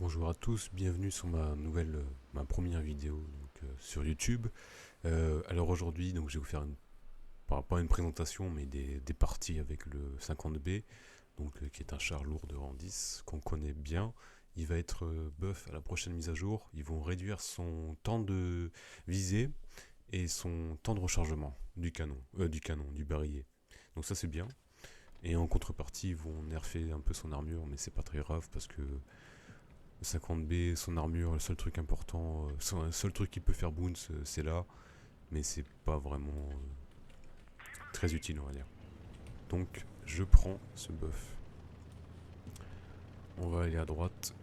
Bonjour à tous, bienvenue sur ma première vidéo sur YouTube. Alors aujourd'hui, donc je vais vous faire pas une présentation, mais des parties avec le 50B, qui est un char lourd de rang 10 qu'on connaît bien. Il va être buff à la prochaine mise à jour. Ils vont réduire son temps de visée et son temps de rechargement du barillet. Donc ça c'est bien. Et en contrepartie, ils vont nerfer un peu son armure, mais c'est pas très grave parce que le 50B, son armure, le seul truc important, le seul truc qui peut faire bounce, c'est là, mais c'est pas vraiment très utile, on va dire. Donc, je prends ce buff. On va aller à droite.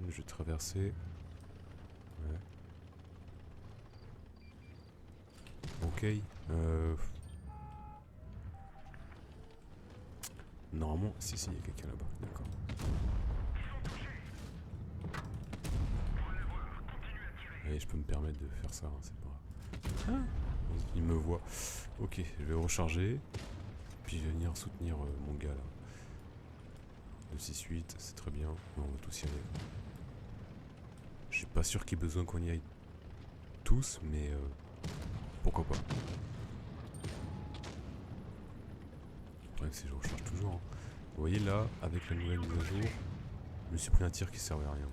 Je vais traverser. Ouais. Ok. Normalement, si, il y a quelqu'un là-bas. D'accord. Allez, je peux me permettre de faire ça, hein, c'est pas grave. Il me voit. Ok, je vais recharger. Puis je vais venir soutenir mon gars là. Le 6-8, c'est très bien. On va tous y aller. Je suis pas sûr qu'il y ait besoin qu'on y aille tous, mais pourquoi pas. Le problème c'est que je recharge toujours. Hein. Vous voyez là, avec la nouvelle mise à jour, je me suis pris un tir qui servait à rien.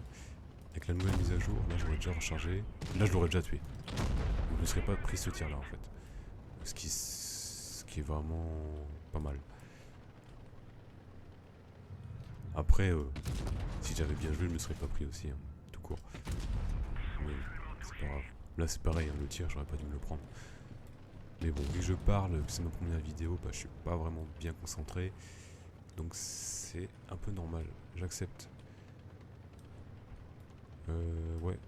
Avec la nouvelle mise à jour, là j'aurais déjà rechargé. Là je l'aurais déjà tué. Je ne me serais pas pris ce tir là en fait. Ce qui est vraiment pas mal. Après, si j'avais bien joué, je me serais pas pris aussi, hein, tout court. Mais c'est pas grave. Là c'est pareil, hein, le tir j'aurais pas dû me le prendre. Mais bon, vu que je parle, que c'est ma première vidéo, je suis pas vraiment bien concentré. Donc c'est un peu normal, j'accepte. Ouais.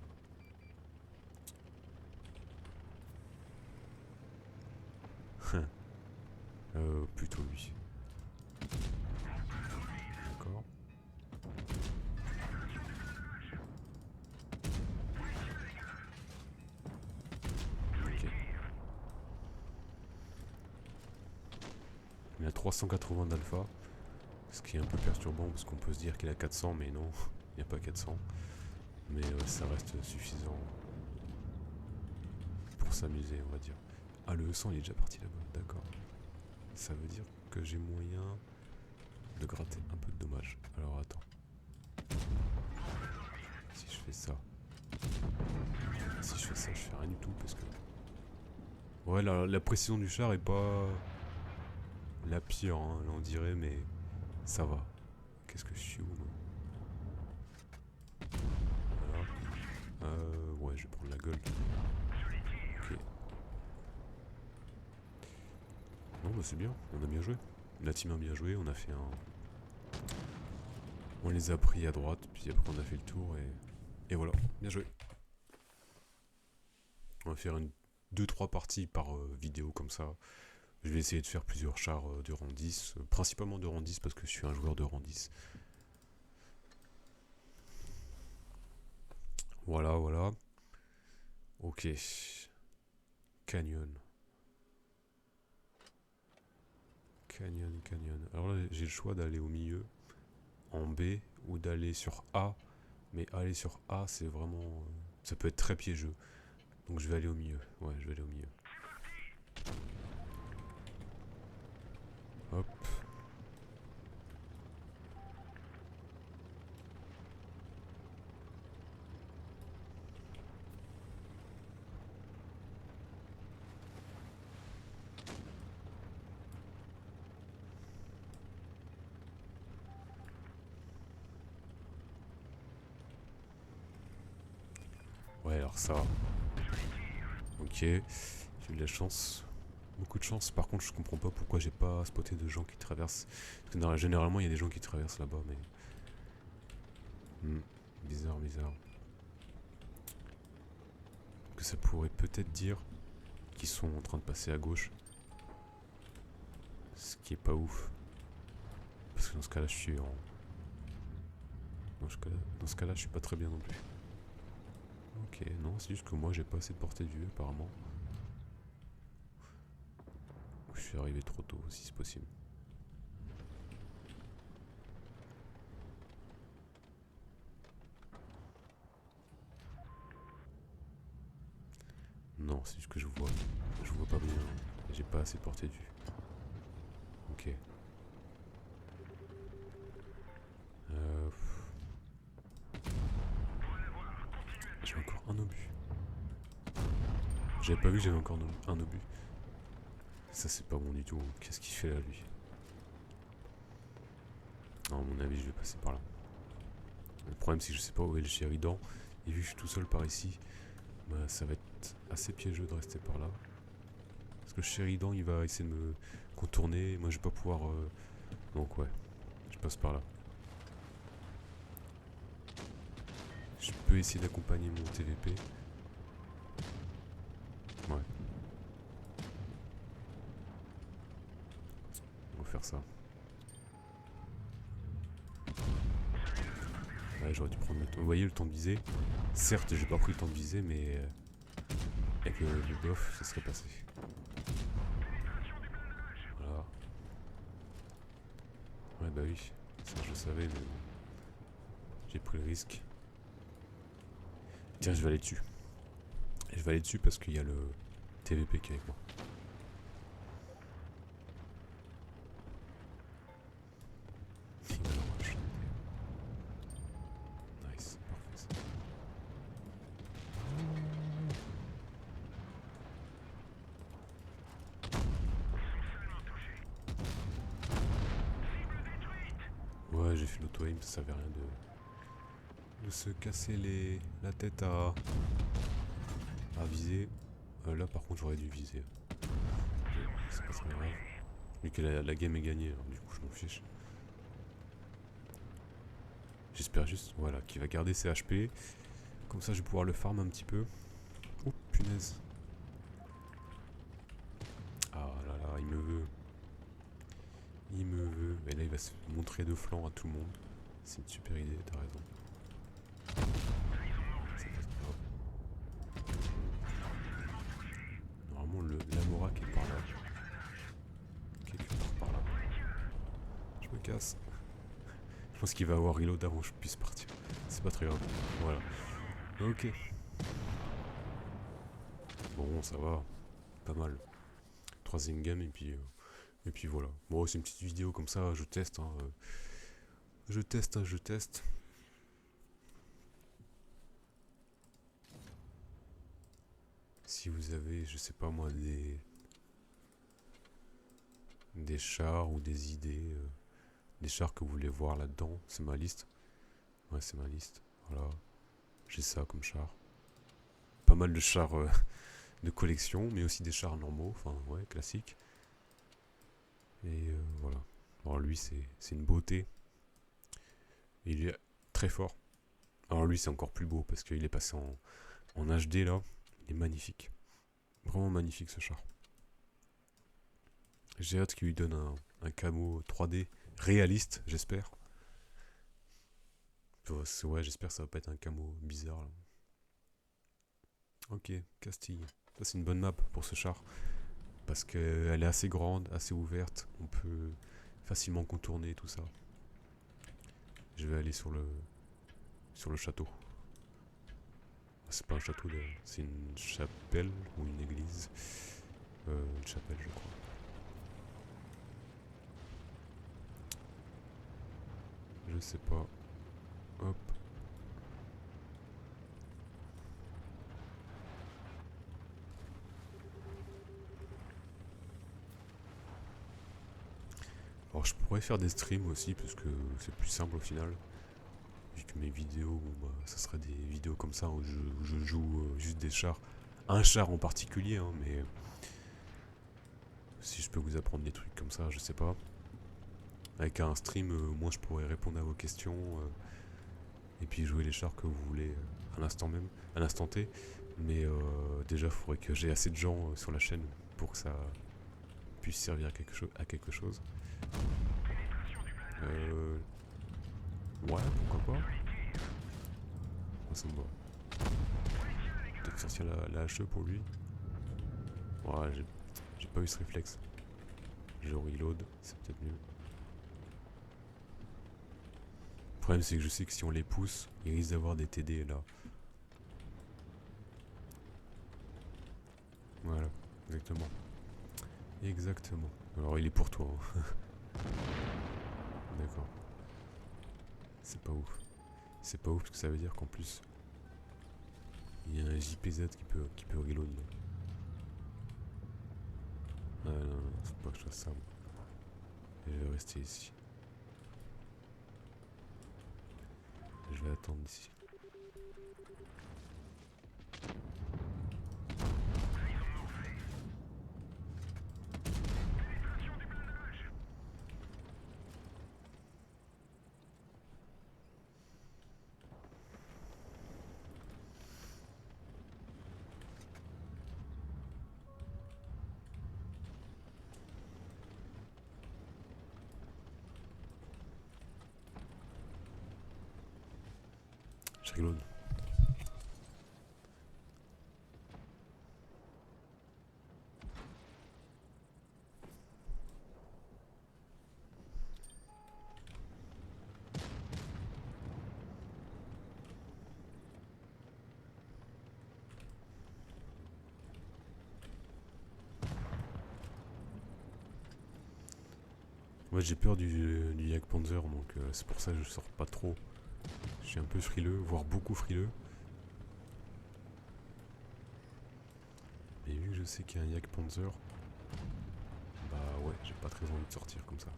Plutôt lui. D'accord. Ok. Il a 380 d'alpha. Ce qui est un peu perturbant parce qu'on peut se dire qu'il a 400, mais non, il n'y a pas 400. Mais ça reste suffisant pour s'amuser, on va dire. Ah, le 100 il est déjà parti là-bas, d'accord. Ça veut dire que j'ai moyen de gratter un peu de dommages. Alors attends. Si je fais ça. Si je fais ça, je fais rien du tout parce que. Ouais, la précision du char est pas la pire, hein, là on dirait, mais ça va. Qu'est-ce que je suis où, moi? Voilà. Ouais, je vais prendre la gold. Ok. Non, bah c'est bien, on a bien joué. La team a bien joué, on a fait un. On les a pris à droite, puis après on a fait le tour et voilà, bien joué. On va faire une 2-3 parties par vidéo comme ça. Je vais essayer de faire plusieurs chars de rang 10, principalement de rang 10 parce que je suis un joueur de rang 10. Voilà, voilà. Ok. Canyon. Canyon, canyon. Alors là, j'ai le choix d'aller au milieu, en B, ou d'aller sur A. Mais aller sur A, c'est vraiment. Ça peut être très piégeux. Donc je vais aller au milieu. Ouais, je vais aller au milieu. Hop. Ouais, alors ça. Ok. J'ai eu de la chance. Beaucoup de chance. Par contre, je comprends pas pourquoi j'ai pas spoté de gens qui traversent. Parce que généralement, il y a des gens qui traversent là-bas, mais. Bizarre, bizarre. Que ça pourrait peut-être dire qu'ils sont en train de passer à gauche. Ce qui est pas ouf. Parce que dans ce cas-là, je suis en. Dans ce cas-là, je suis pas très bien non plus. Ok, non, c'est juste que moi j'ai pas assez de portée de vue apparemment. Ou je suis arrivé trop tôt, si c'est possible. Non, c'est juste que je vois pas bien. J'ai pas assez de portée de vue. Ok. Euh, j'ai encore un obus. J'avais pas vu que j'avais encore un obus. Ça c'est pas bon du tout. Qu'est-ce qu'il fait là lui? Non, à mon avis je vais passer par là. Le problème c'est que je sais pas où est le Sheridan. Et vu que je suis tout seul par ici, bah, ça va être assez piégeux de rester par là. Parce que le Sheridan il va essayer de me contourner. Moi je vais pas pouvoir... Donc ouais, je passe par là. Je peux essayer d'accompagner mon TVP. Ouais. On va faire ça. Ouais, j'aurais dû prendre le temps. Vous voyez le temps de viser? Certes, j'ai pas pris le temps de viser, mais avec le buff, ça serait passé. Voilà. Ouais, bah oui, ça je le savais, mais j'ai pris le risque. Tiens, je vais aller dessus. Je vais aller dessus parce qu'il y a le TVP qui est avec moi. Nice, parfait. Ouais, j'ai fait l'auto-aim, ça servait à rien de se casser la tête à viser. Là, par contre, j'aurais dû viser. C'est pas très grave. Vu que la game est gagnée, alors du coup, je m'en fiche. J'espère juste, voilà, qu'il va garder ses HP. Comme ça, je vais pouvoir le farm un petit peu. Oh, punaise. Ah là là, il me veut. Il me veut. Et là, il va se montrer de flanc à tout le monde. C'est une super idée, t'as raison. C'est pas très grave. Normalement, l'Amorak est par là. Quelque part par là. Je me casse. Je pense qu'il va avoir reload avant que je puisse partir. C'est pas très grave. Voilà. Ok. Bon, ça va. Pas mal. Troisième game et puis voilà. Bon, c'est une petite vidéo comme ça, je teste. Hein. Je teste. Si vous avez, je sais pas moi, des chars ou des idées, des chars que vous voulez voir là-dedans, c'est ma liste. Ouais, c'est ma liste. Voilà. J'ai ça comme char. Pas mal de chars de collection, mais aussi des chars normaux, enfin ouais, classiques. Et voilà. Alors lui, c'est une beauté. Il est très fort. Alors lui, c'est encore plus beau parce qu'il est passé en HD là. Il est magnifique. Vraiment magnifique ce char. J'ai hâte qu'il lui donne un camo 3D réaliste, j'espère. Ouais, j'espère que ça va pas être un camo bizarre là. Ok, Castille. Ça c'est une bonne map pour ce char. Parce qu'elle est assez grande, assez ouverte. On peut facilement contourner tout ça. Je vais aller sur le château. C'est pas un château, c'est une chapelle ou une église. Une chapelle, je crois. Je sais pas. Hop. Alors je pourrais faire des streams aussi parce que c'est plus simple au final. Vu que mes vidéos, bon, bah, ça serait des vidéos comme ça où je joue juste des chars. Un char en particulier, hein, mais si je peux vous apprendre des trucs comme ça, je sais pas. Avec un stream, moi je pourrais répondre à vos questions et puis jouer les chars que vous voulez à l'instant même, à l'instant T. Mais déjà, il faudrait que j'ai assez de gens sur la chaîne pour que ça puisse servir à quelque chose. Ouais, pourquoi pas. Ça me va. Peut-être sortir la HE pour lui. Ouais, j'ai pas eu ce réflexe. Je reload, c'est peut-être mieux. Le problème c'est que je sais que si on les pousse, ils risquent d'avoir des TD là. Voilà, exactement. Exactement. Alors il est pour toi. Hein. D'accord. C'est pas ouf. C'est pas ouf parce que ça veut dire qu'en plus, il y a un JPZ qui peut reload là. Ah non, non, faut pas que je fasse ça. Moi. Je vais rester ici. Je vais attendre ici. Je reload. Moi j'ai peur du Yak Panzer donc c'est pour ça que je sors pas trop. Je suis un peu frileux, voire beaucoup frileux. Mais vu que je sais qu'il y a un Yak Panzer, bah ouais, j'ai pas très envie de sortir comme ça.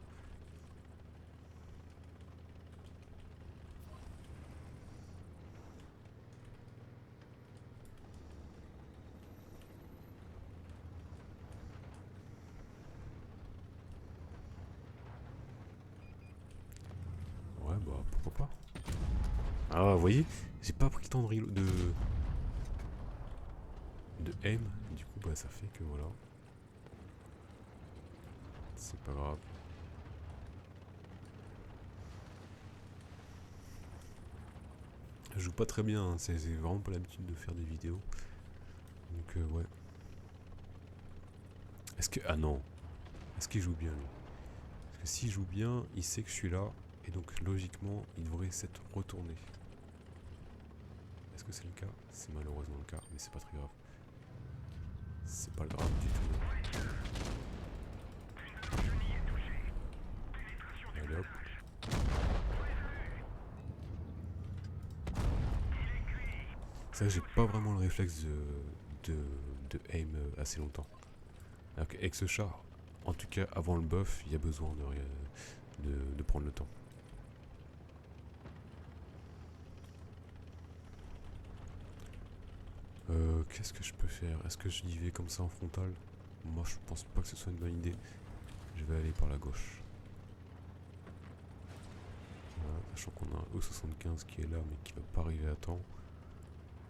Ouais bah pourquoi pas. Ah vous voyez, j'ai pas pris le temps de aim, du coup bah ça fait que voilà. C'est pas grave. Je joue pas très bien, hein. C'est vraiment pas l'habitude de faire des vidéos. Donc ouais. Est-ce que... Ah non. Est-ce qu'il joue bien lui? Parce que s'il joue bien, il sait que je suis là. Et donc logiquement, il devrait s'être retourné. Est-ce que c'est le cas? C'est malheureusement le cas, mais c'est pas très grave. C'est pas grave du tout. Allez hop. C'est vrai que j'ai pas vraiment le réflexe de aim assez longtemps. Avec ce char, en tout cas avant le buff, il y a besoin de prendre le temps. Qu'est-ce que je peux faire? Est-ce que j'y vais comme ça en frontal? Moi je pense pas que ce soit une bonne idée. Je vais aller par la gauche. Voilà, sachant qu'on a un E75 qui est là mais qui va pas arriver à temps.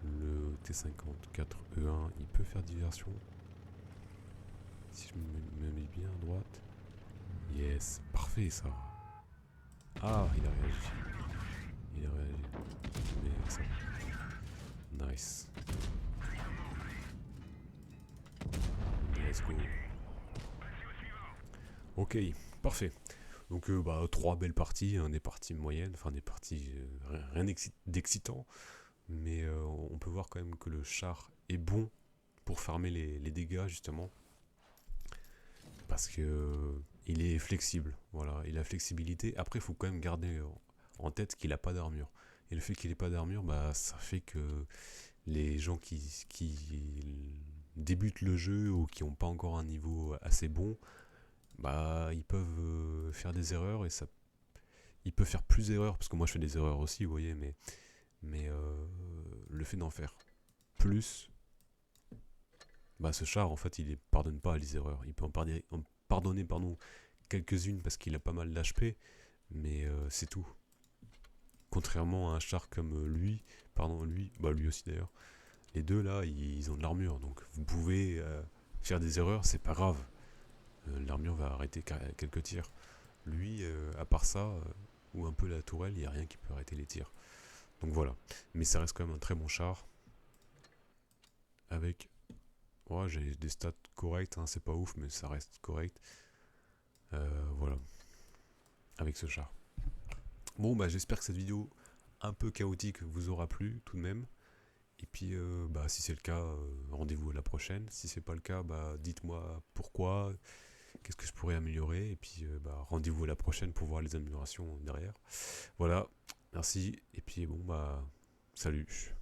Le T54E1 il peut faire diversion. Si je me mets bien à droite. Yes, parfait ça. Ah, il a réagi. Il a réagi. Mais ça. Nice. Let's go. Ok, parfait. Donc bah 3 belles parties, hein, des parties moyennes, enfin des parties rien d'excitant, mais on peut voir quand même que le char est bon pour farmer les dégâts justement, parce que il est flexible, voilà, il a flexibilité. Après il faut quand même garder en tête qu'il n'a pas d'armure, et le fait qu'il n'ait pas d'armure, bah ça fait que les gens qui débutent le jeu ou qui n'ont pas encore un niveau assez bon, bah ils peuvent faire des erreurs et ça il peut faire plus d'erreurs parce que moi je fais des erreurs aussi vous voyez mais le fait d'en faire plus, bah ce char en fait il pardonne pas les erreurs, il peut en pardonner pardon quelques-unes parce qu'il a pas mal d'HP, mais c'est tout, contrairement à un char comme lui aussi d'ailleurs, les deux là ils ont de l'armure donc vous pouvez faire des erreurs, c'est pas grave. L'armure va arrêter quelques tirs. Lui, à part ça, ou un peu la tourelle, il n'y a rien qui peut arrêter les tirs. Donc voilà. Mais ça reste quand même un très bon char. Avec... Ouais, j'ai des stats correctes, hein, c'est pas ouf, mais ça reste correct. Voilà. Avec ce char. Bon, bah j'espère que cette vidéo un peu chaotique vous aura plu tout de même. Et puis, bah, si c'est le cas, rendez-vous à la prochaine. Si c'est pas le cas, bah, dites-moi pourquoi, qu'est-ce que je pourrais améliorer. Et puis, bah, rendez-vous à la prochaine pour voir les améliorations derrière. Voilà, merci. Et puis, bon, bah, salut.